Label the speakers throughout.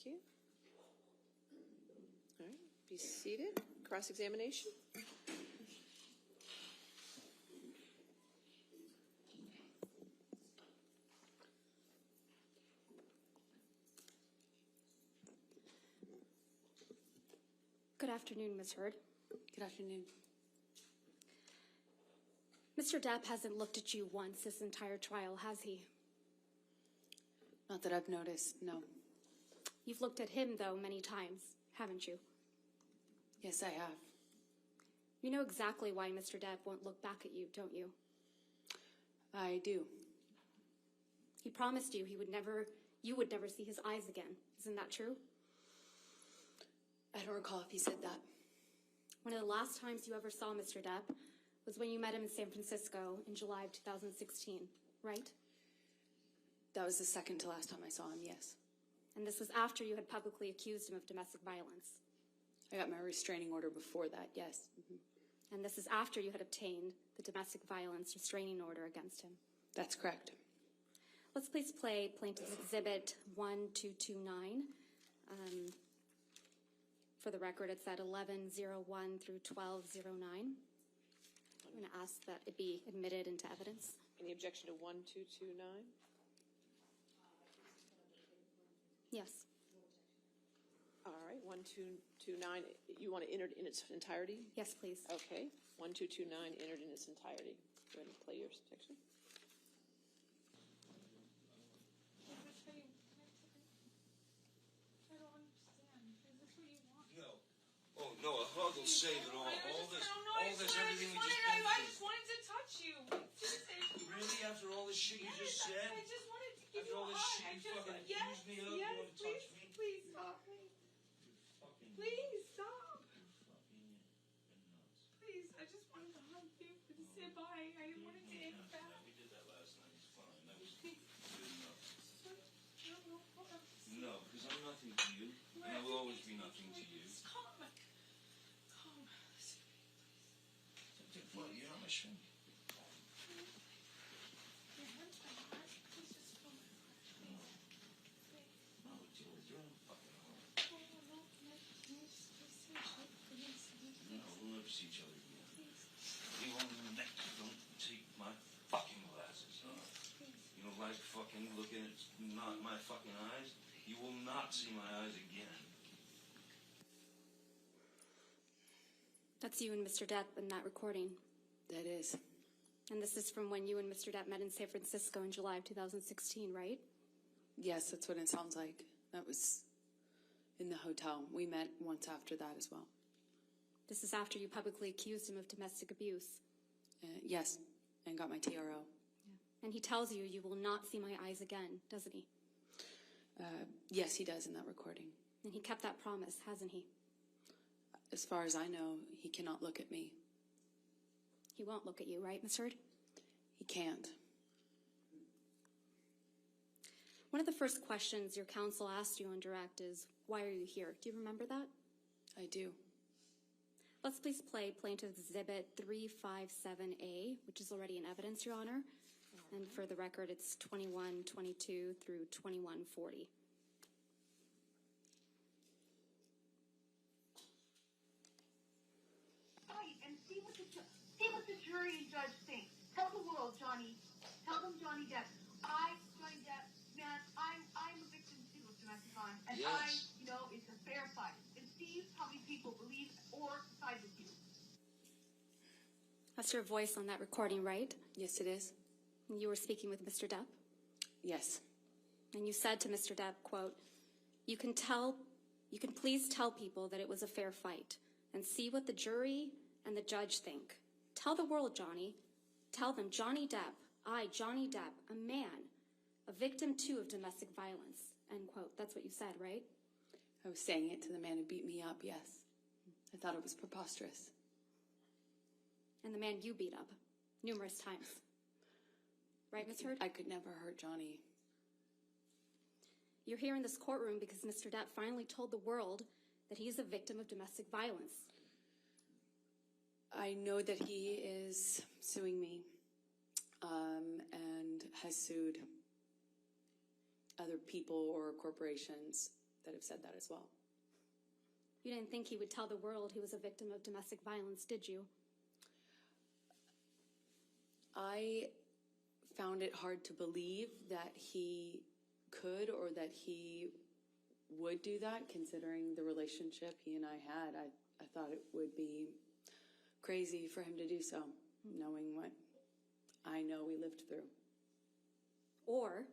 Speaker 1: Thank you. All right, be seated. Cross-examination.
Speaker 2: Good afternoon, Ms. Heard.
Speaker 3: Good afternoon.
Speaker 2: Mr. Depp hasn't looked at you once this entire trial, has he?
Speaker 3: Not that I've noticed, no.
Speaker 2: You've looked at him, though, many times, haven't you?
Speaker 3: Yes, I have.
Speaker 2: You know exactly why Mr. Depp won't look back at you, don't you?
Speaker 3: I do.
Speaker 2: He promised you you would never see his eyes again. Isn't that true?
Speaker 3: I don't recall if he said that.
Speaker 2: One of the last times you ever saw Mr. Depp was when you met him in San Francisco in July of 2016, right?
Speaker 3: That was the second to last time I saw him, yes.
Speaker 2: And this was after you had publicly accused him of domestic violence.
Speaker 3: I got my restraining order before that, yes. Mm-hmm.
Speaker 2: And this is after you had obtained the domestic violence restraining order against him. That's
Speaker 3: correct.
Speaker 2: Let's please play Plaintiff's Exhibit 1229. For the record, it's at 1101 through 1209. I'm going to ask that it be admitted into evidence.
Speaker 1: Any objection to 1229?
Speaker 2: Yes.
Speaker 1: All right, 1229. You want to enter it in its entirety?
Speaker 2: Yes, please.
Speaker 1: Okay, 1229 entered in its entirety. Go ahead and play your section.
Speaker 4: No. Oh, no, a hug will save it all. All this, everything we just been
Speaker 5: I just wanted to touch you.
Speaker 4: Really? After all this shit you just said?
Speaker 5: I just wanted to give
Speaker 4: After
Speaker 5: you
Speaker 4: all
Speaker 5: a
Speaker 4: this
Speaker 5: hug.
Speaker 4: shit you fucking accused me of? You want to touch me?
Speaker 5: Please stop me. Please stop. Please, I just wanted to hug you and say bye. I wanted to hang back.
Speaker 4: We did that last night. It's fine. That was good enough. No, because I'm nothing to you, and I will always be nothing to you.
Speaker 5: Calm.
Speaker 4: What? You're not my shrink.
Speaker 5: Your head's my heart. Please just feel my heart.
Speaker 4: No, deal with your own fucking heart.
Speaker 5: No,
Speaker 4: No, we'll never see each other again. You won't don't take my fucking glasses off. You don't like fucking looking at not my fucking eyes? You will not see my eyes again.
Speaker 2: That's you and Mr. Depp in that recording.
Speaker 3: That is.
Speaker 2: And this is from when you and Mr. Depp met in San Francisco in July of 2016, right?
Speaker 3: Yes, that's what it sounds like. That was in the hotel. We met once after that as well.
Speaker 2: This is after you publicly accused him of domestic abuse.
Speaker 3: Yes, and got my TRO.
Speaker 2: Yeah. And he tells you you will not see my eyes again, doesn't he?
Speaker 3: Yes, he does in that recording.
Speaker 2: And he kept that promise, hasn't he?
Speaker 3: As far as I know, he cannot look at me.
Speaker 2: He won't look at you, right, Ms. Heard?
Speaker 3: He can't.
Speaker 2: One of the first questions your counsel asked you on direct is, why are you here? Do you remember that?
Speaker 3: I do.
Speaker 2: Let's please play Plaintiff's Exhibit 357A, which is already in evidence, Your Honor. And for the record, it's 2122 through 2140.
Speaker 6: Right, and see what the jury and judge think. Tell the world, Johnny. Tell them, Johnny Depp. Johnny Depp, man, I'm a victim too of domestic violence, and
Speaker 4: yes.
Speaker 6: It's a fair fight. And see how many people believe or side with you.
Speaker 2: That's your voice on that recording, right?
Speaker 3: Yes, it is.
Speaker 2: And you were speaking with Mr. Depp?
Speaker 3: Yes.
Speaker 2: And you said to Mr. Depp, quote, you can please tell people that it was a fair fight and see what the jury and the judge think. Tell the world, Johnny. Tell them, Johnny Depp, Johnny Depp, a man, a victim too of domestic violence, end quote. That's what you said, right?
Speaker 3: I was saying it to the man who beat me up, yes. I thought it was preposterous.
Speaker 2: And the man you beat up numerous times. Right, Ms. Heard?
Speaker 3: I could never hurt Johnny.
Speaker 2: You're here in this courtroom because Mr. Depp finally told the world that he's a victim of domestic violence.
Speaker 3: I know that he is suing me and has sued other people or corporations that have said that as well.
Speaker 2: You didn't think he would tell the world he was a victim of domestic violence, did you?
Speaker 3: I found it hard to believe that he could or that he would do that, considering the relationship he and I had. I thought it would be crazy for him to do so, knowing what I know we lived through.
Speaker 2: Or,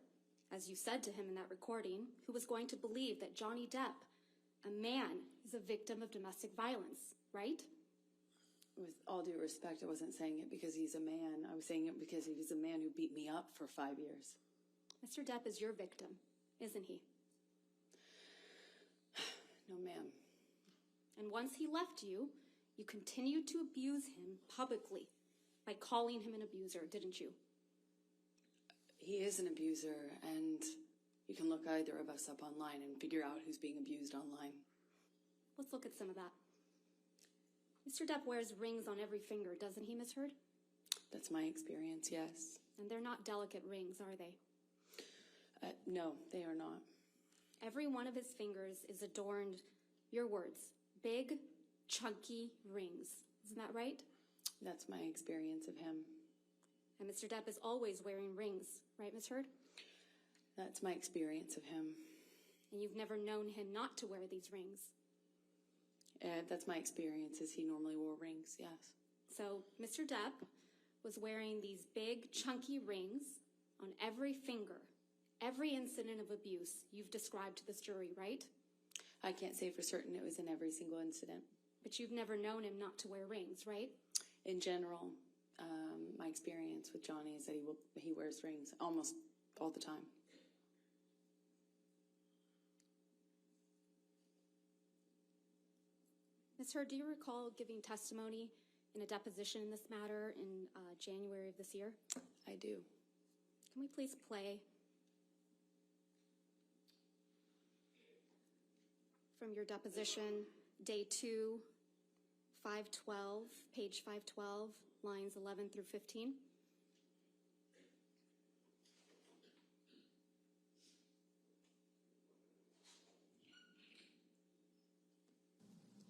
Speaker 2: as you said to him in that recording, who was going to believe that Johnny Depp, a man, is a victim of domestic violence, right?
Speaker 3: With all due respect, I wasn't saying it because he's a man. I was saying it because he was a man who beat me up for 5 years.
Speaker 2: Mr. Depp is your victim, isn't he?
Speaker 3: No, ma'am.
Speaker 2: And once he left you, you continued to abuse him publicly by calling him an abuser, didn't you?
Speaker 3: He is an abuser, and you can look either of us up online and figure out who's being abused online.
Speaker 2: Let's look at some of that. Mr. Depp wears rings on every finger, doesn't he, Ms. Heard?
Speaker 3: That's my experience, yes.
Speaker 2: And they're not delicate rings, are they?
Speaker 3: No, they are not.
Speaker 2: Every one of his fingers is adorned, your words, big, chunky rings. Isn't that right?
Speaker 3: That's my experience of him.
Speaker 2: And Mr. Depp is always wearing rings, right, Ms. Heard?
Speaker 3: That's my experience of him.
Speaker 2: And you've never known him not to wear these rings.
Speaker 3: That's my experience, is he normally wore rings, yes.
Speaker 2: So Mr. Depp was wearing these big, chunky rings on every finger, every incident of abuse you've described to this jury, right?
Speaker 3: I can't say for certain it was in every single incident.
Speaker 2: But you've never known him not to wear rings, right?
Speaker 3: In general, my experience with Johnny is that he wears rings almost all the time.
Speaker 2: Ms. Heard, do you recall giving testimony in a deposition in this matter in January of this year?
Speaker 3: I do.
Speaker 2: Can we please play from your deposition, day 2, 512, page 512, lines 11 through 15?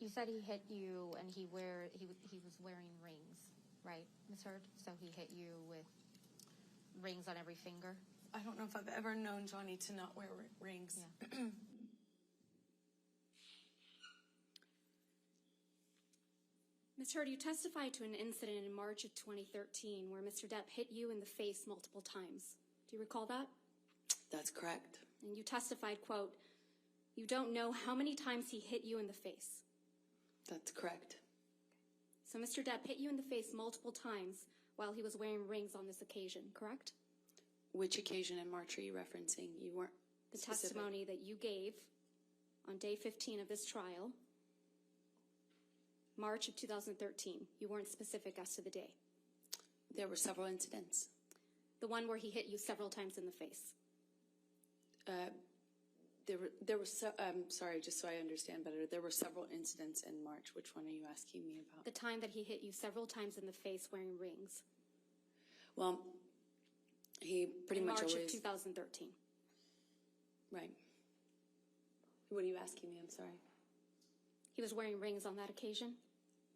Speaker 7: You said he hit you, and he was wearing rings, right, Ms. Heard? So he hit you with rings on every finger.
Speaker 5: I don't know if I've ever known Johnny to not wear rings.
Speaker 7: Yeah.
Speaker 2: Ms. Heard, you testified to an incident in March of 2013 where Mr. Depp hit you in the face multiple times. Do you recall that?
Speaker 3: That's correct.
Speaker 2: And you testified, quote, "You don't know how many times he hit you in the face."
Speaker 3: That's correct.
Speaker 2: So Mr. Depp hit you in the face multiple times while he was wearing rings on this occasion, correct?
Speaker 3: Which occasion in March are you referencing? You weren't
Speaker 2: The
Speaker 3: specific.
Speaker 2: testimony that you gave on day 15 of this trial, March of 2013. You weren't specific as to the day.
Speaker 3: There were several incidents.
Speaker 2: The one where he hit you several times in the face. Sorry, just so I understand better, there were several incidents in March. Which one are you asking me about? The time that he hit you several times in the face wearing rings.
Speaker 3: Well, he pretty
Speaker 2: In
Speaker 3: much
Speaker 2: March
Speaker 3: always...
Speaker 2: of 2013.
Speaker 3: Right. What are you asking me? I'm sorry.
Speaker 2: He was wearing rings on that occasion?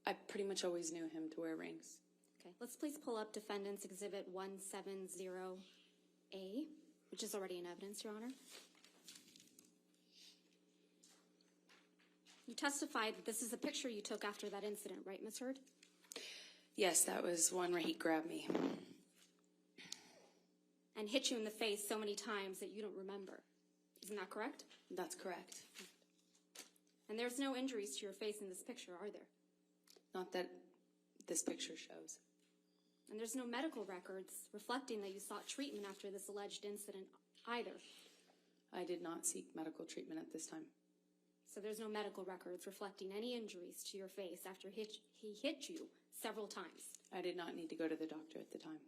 Speaker 3: I pretty much always knew him to wear rings.
Speaker 2: Okay, let's please pull up Defendant's Exhibit 170A, which is already in evidence, Your Honor. You testified that this is a picture you took after that incident, right, Ms. Heard?
Speaker 3: Yes, that was one where he grabbed me.
Speaker 2: And hit you in the face so many times that you don't remember. Isn't that correct?
Speaker 3: That's correct.
Speaker 2: And there's no injuries to your face in this picture, are there?
Speaker 3: Not that this picture shows.
Speaker 2: And there's no medical records reflecting that you sought treatment after this alleged incident either.
Speaker 3: I did not seek medical treatment at this time.
Speaker 2: So there's no medical records reflecting any injuries to your face after he hit you several times,
Speaker 3: I did not need to go to the doctor at the time.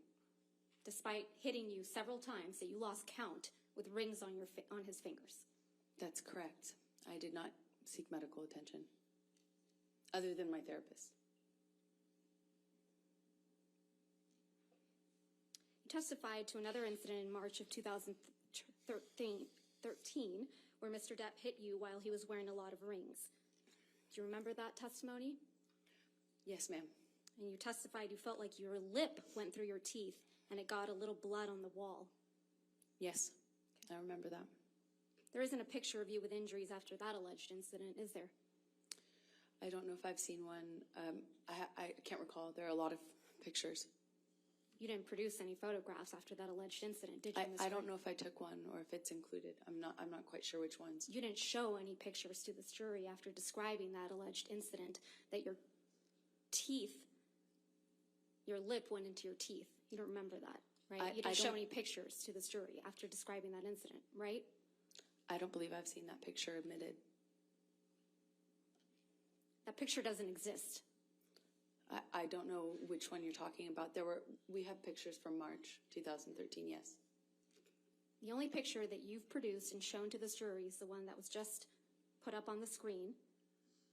Speaker 2: despite hitting you several times that you lost count with rings on his fingers.
Speaker 3: That's correct. I did not seek medical attention, other than my therapist.
Speaker 2: You testified to another incident in March of 2013 where Mr. Depp hit you while he was wearing a lot of rings. Do you remember that testimony?
Speaker 3: Yes, ma'am.
Speaker 2: And you testified you felt like your lip went through your teeth and it got a little blood on the wall.
Speaker 3: Yes, I remember that.
Speaker 2: There isn't a picture of you with injuries after that alleged incident, is there?
Speaker 3: I don't know if I've seen one. I can't recall. There are a lot of pictures.
Speaker 2: You didn't produce any photographs after that alleged incident, did you, Ms.
Speaker 3: I
Speaker 2: Wright?
Speaker 3: don't know if I took one or if it's included. I'm not quite sure which ones.
Speaker 2: You didn't show any pictures to this jury after describing that alleged incident, that your teeth, your lip went into your teeth. You don't remember that, right? You didn't show any pictures to this jury after describing that incident, right?
Speaker 3: I don't believe I've seen that picture admitted.
Speaker 2: That picture doesn't exist.
Speaker 3: I don't know which one you're talking about. We have pictures from March 2013, yes.
Speaker 2: The only picture that you've produced and shown to this jury is the one that was just put up on the screen,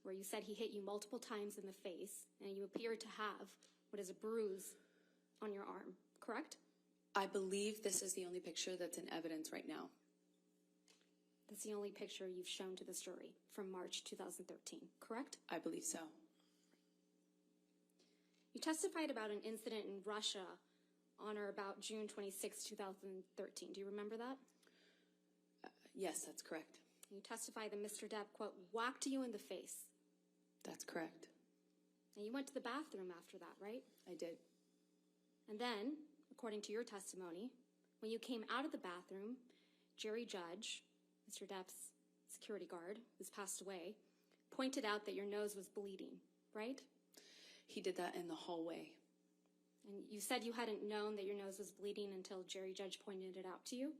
Speaker 2: where you said he hit you multiple times in the face, and you appear to have what is a bruise on your arm, correct?
Speaker 3: I believe this is the only picture that's in evidence right now.
Speaker 2: That's the only picture you've shown to this jury from March 2013, correct?
Speaker 3: I believe so.
Speaker 2: You testified about an incident in Russia on or about June 26, 2013. Do you remember that?
Speaker 3: Yes, that's correct.
Speaker 2: You testified that Mr. Depp, quote, whacked you in the face.
Speaker 3: That's correct.
Speaker 2: And you went to the bathroom after that, right?
Speaker 3: I did.
Speaker 2: And then, according to your testimony, when you came out of the bathroom, Jerry Judge, Mr. Depp's security guard, who's passed away, pointed out that your nose was bleeding, right?
Speaker 3: He did that in the hallway.
Speaker 2: And you said you hadn't known that your nose was bleeding until Jerry Judge pointed it out to you?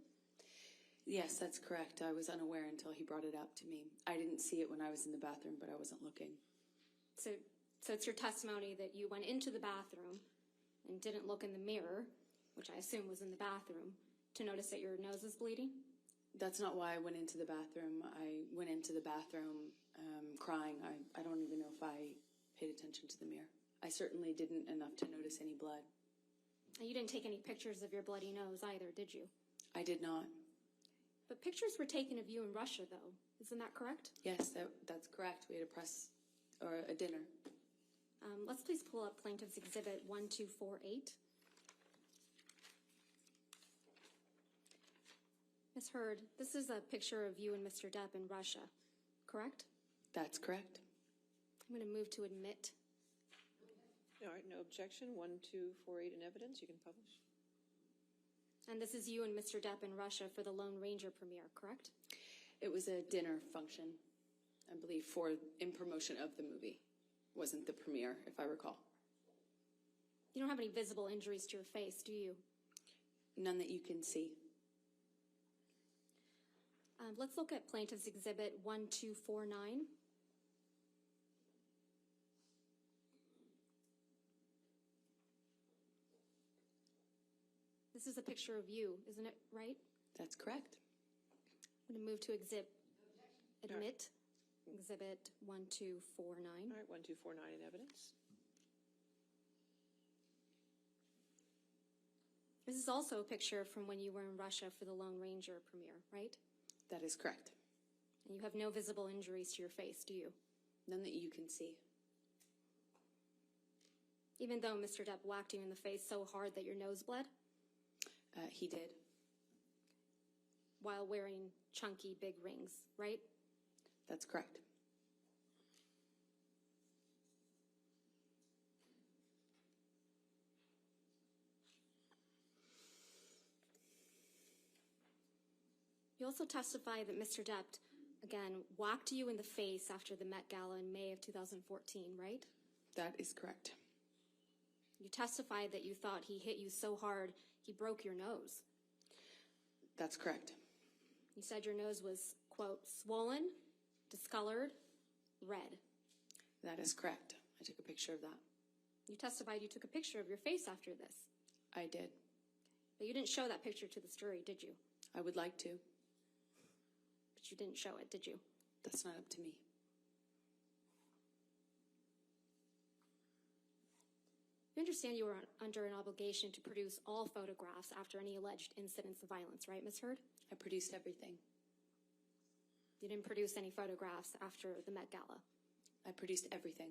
Speaker 3: Yes, that's correct. I was unaware until he brought it up to me. I didn't see it when I was in the bathroom, but I wasn't looking.
Speaker 2: So it's your testimony that you went into the bathroom and didn't look in the mirror, which I assume was in the bathroom, to notice that your nose was bleeding?
Speaker 3: That's not why I went into the bathroom. I went into the bathroom crying. I don't even know if I paid attention to the mirror. I certainly didn't enough to notice any blood.
Speaker 2: And you didn't take any pictures of your bloody nose either, did you?
Speaker 3: I did not.
Speaker 2: But pictures were taken of you in Russia, though. Isn't that correct?
Speaker 3: Yes, that's correct. We had a press or a dinner.
Speaker 2: Let's please pull up Plaintiff's Exhibit 1248. Ms. Heard, this is a picture of you and Mr. Depp in Russia, correct?
Speaker 3: That's correct.
Speaker 2: I'm going to move to admit.
Speaker 1: All right, no objection. 1248 in evidence. You can publish.
Speaker 2: And this is you and Mr. Depp in Russia for the Lone Ranger premiere, correct?
Speaker 3: It was a dinner function, I believe, in promotion of the movie. Wasn't the premiere, if I recall.
Speaker 2: You don't have any visible injuries to your face, do you?
Speaker 3: None that you can see.
Speaker 2: Let's look at Plaintiff's Exhibit 1249. This is a picture of you, isn't it right?
Speaker 3: That's correct.
Speaker 2: I'm going to move to admit Exhibit 1249.
Speaker 1: All right, 1249 in evidence.
Speaker 2: This is also a picture from when you were in Russia for the Lone Ranger premiere, right?
Speaker 3: That is correct.
Speaker 2: And you have no visible injuries to your face, do you?
Speaker 3: None that you can see.
Speaker 2: Even though Mr. Depp whacked you in the face so hard that your nose bled?
Speaker 3: He did.
Speaker 2: While wearing chunky big rings, right?
Speaker 3: That's correct.
Speaker 2: You also testify that Mr. Depp, again, whacked you in the face after the Met Gala in May of 2014, right?
Speaker 3: That is correct.
Speaker 2: You testified that you thought he hit you so hard he broke your nose.
Speaker 3: That's correct.
Speaker 2: You said your nose was, quote, swollen, discolored, red.
Speaker 3: That is correct. I took a picture of that.
Speaker 2: You testified you took a picture of your face after this.
Speaker 3: I did.
Speaker 2: But you didn't show that picture to this jury, did you?
Speaker 3: I would like to.
Speaker 2: But you didn't show it, did you?
Speaker 3: That's not up to me.
Speaker 2: You understand you were under an obligation to produce all photographs after any alleged incidents of violence, right, Ms. Heard?
Speaker 3: I produced everything.
Speaker 2: You didn't produce any photographs after the Met Gala.
Speaker 3: I produced everything.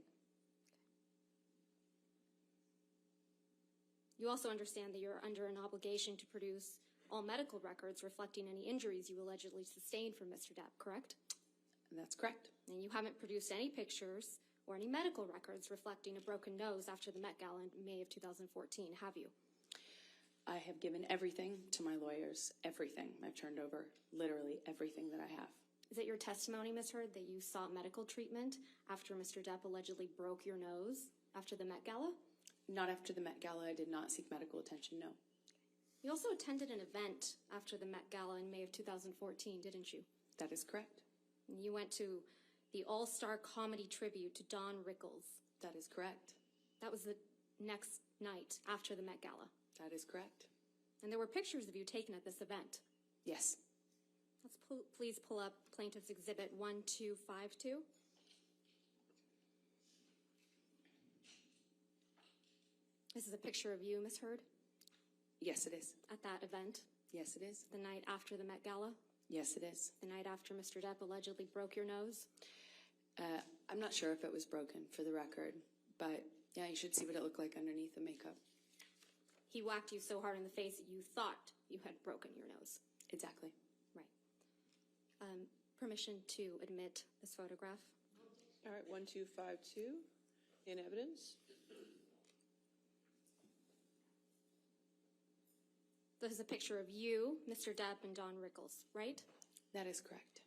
Speaker 2: You also understand that you're under an obligation to produce all medical records reflecting any injuries you allegedly sustained from Mr. Depp, correct?
Speaker 3: And that's correct.
Speaker 2: And you haven't produced any pictures or any medical records reflecting a broken nose after the Met Gala in May of 2014, have you?
Speaker 3: I have given everything to my lawyers, everything. I've turned over literally everything that I have.
Speaker 2: Is it your testimony, Ms. Heard, that you sought medical treatment after Mr. Depp allegedly broke your nose after the Met Gala?
Speaker 3: Not after the Met Gala. I did not seek medical attention, no.
Speaker 2: You also attended an event after the Met Gala in May of 2014, didn't you?
Speaker 3: That is correct.
Speaker 2: And you went to the All-Star Comedy Tribute to Don Rickles.
Speaker 3: That is correct.
Speaker 2: That was the next night after the Met Gala.
Speaker 3: That is correct.
Speaker 2: And there were pictures of you taken at this event.
Speaker 3: Yes.
Speaker 2: Let's please pull up Plaintiff's Exhibit 1252. This is a picture of you, Ms. Heard,
Speaker 3: Yes, it is.
Speaker 2: at that event,
Speaker 3: Yes, it is.
Speaker 2: the night after the Met Gala,
Speaker 3: Yes, it is.
Speaker 2: the night after Mr. Depp allegedly broke your nose.
Speaker 3: I'm not sure if it was broken, for the record, but yeah, you should see what it looked like underneath the makeup.
Speaker 2: He whacked you so hard in the face that you thought you had broken your nose.
Speaker 3: Exactly.
Speaker 2: Right. Permission to admit this photograph.
Speaker 1: All right, 1252 in evidence.
Speaker 2: This is a picture of you, Mr. Depp, and Don Rickles, right?
Speaker 3: That is correct.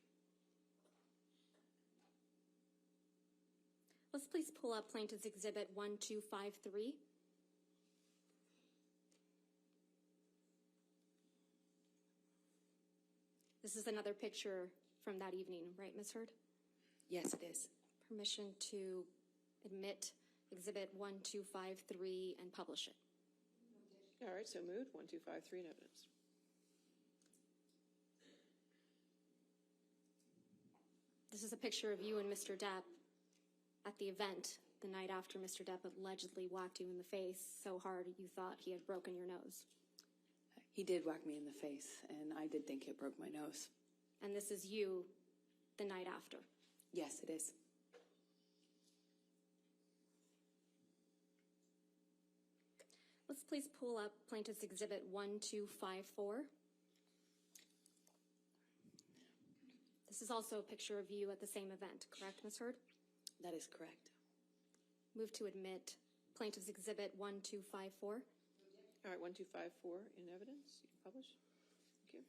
Speaker 2: Let's please pull up Plaintiff's Exhibit 1253. This is another picture from that evening, right, Ms. Heard?
Speaker 3: Yes, it is.
Speaker 2: Permission to admit Exhibit 1253 and publish it.
Speaker 1: All right, so moved. 1253 in evidence.
Speaker 2: This is a picture of you and Mr. Depp at the event the night after Mr. Depp allegedly whacked you in the face so hard you thought he had broken your nose.
Speaker 3: He did whack me in the face, and I did think it broke my nose.
Speaker 2: And this is you the night after.
Speaker 3: Yes, it is.
Speaker 2: Let's please pull up Plaintiff's Exhibit 1254. This is also a picture of you at the same event, correct, Ms. Heard?
Speaker 3: That is correct.
Speaker 2: Move to admit Plaintiff's Exhibit 1254.
Speaker 1: All right, 1254 in evidence. You can publish. Thank you.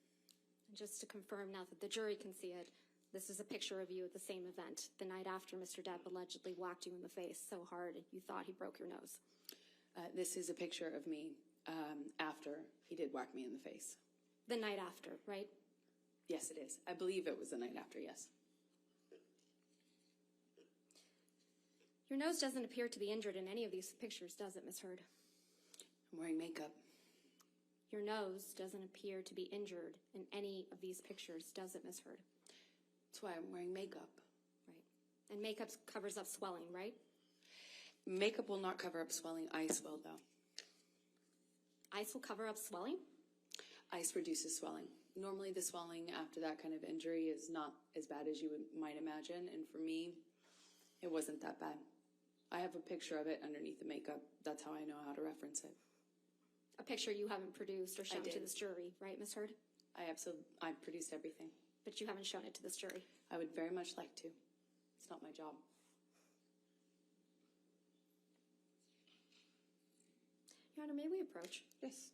Speaker 2: And just to confirm now that the jury can see it, this is a picture of you at the same event, the night after Mr. Depp allegedly whacked you in the face so hard you thought he broke your nose.
Speaker 3: This is a picture of me after he did whack me in the face.
Speaker 2: The night after, right?
Speaker 3: Yes, it is. I believe it was the night after, yes.
Speaker 2: Your nose doesn't appear to be injured in any of these pictures, does it, Ms. Heard?
Speaker 3: I'm wearing makeup.
Speaker 2: Your nose doesn't appear to be injured in any of these pictures, does it, Ms. Heard?
Speaker 3: That's why I'm wearing makeup.
Speaker 2: Right. And makeup covers up swelling, right?
Speaker 3: Makeup will not cover up swelling. Ice will, though.
Speaker 2: Ice will cover up swelling?
Speaker 3: Ice reduces swelling. Normally, the swelling after that kind of injury is not as bad as you might imagine, and for me, it wasn't that bad. I have a picture of it underneath the makeup. That's how I know how to reference it.
Speaker 2: A picture you haven't produced or shown to
Speaker 3: did.
Speaker 2: this jury, right, Ms. Heard?
Speaker 3: I produced everything.
Speaker 2: But you haven't shown it to this jury.
Speaker 3: I would very much like to. It's not my job.
Speaker 2: Your Honor, may we approach?
Speaker 1: Yes.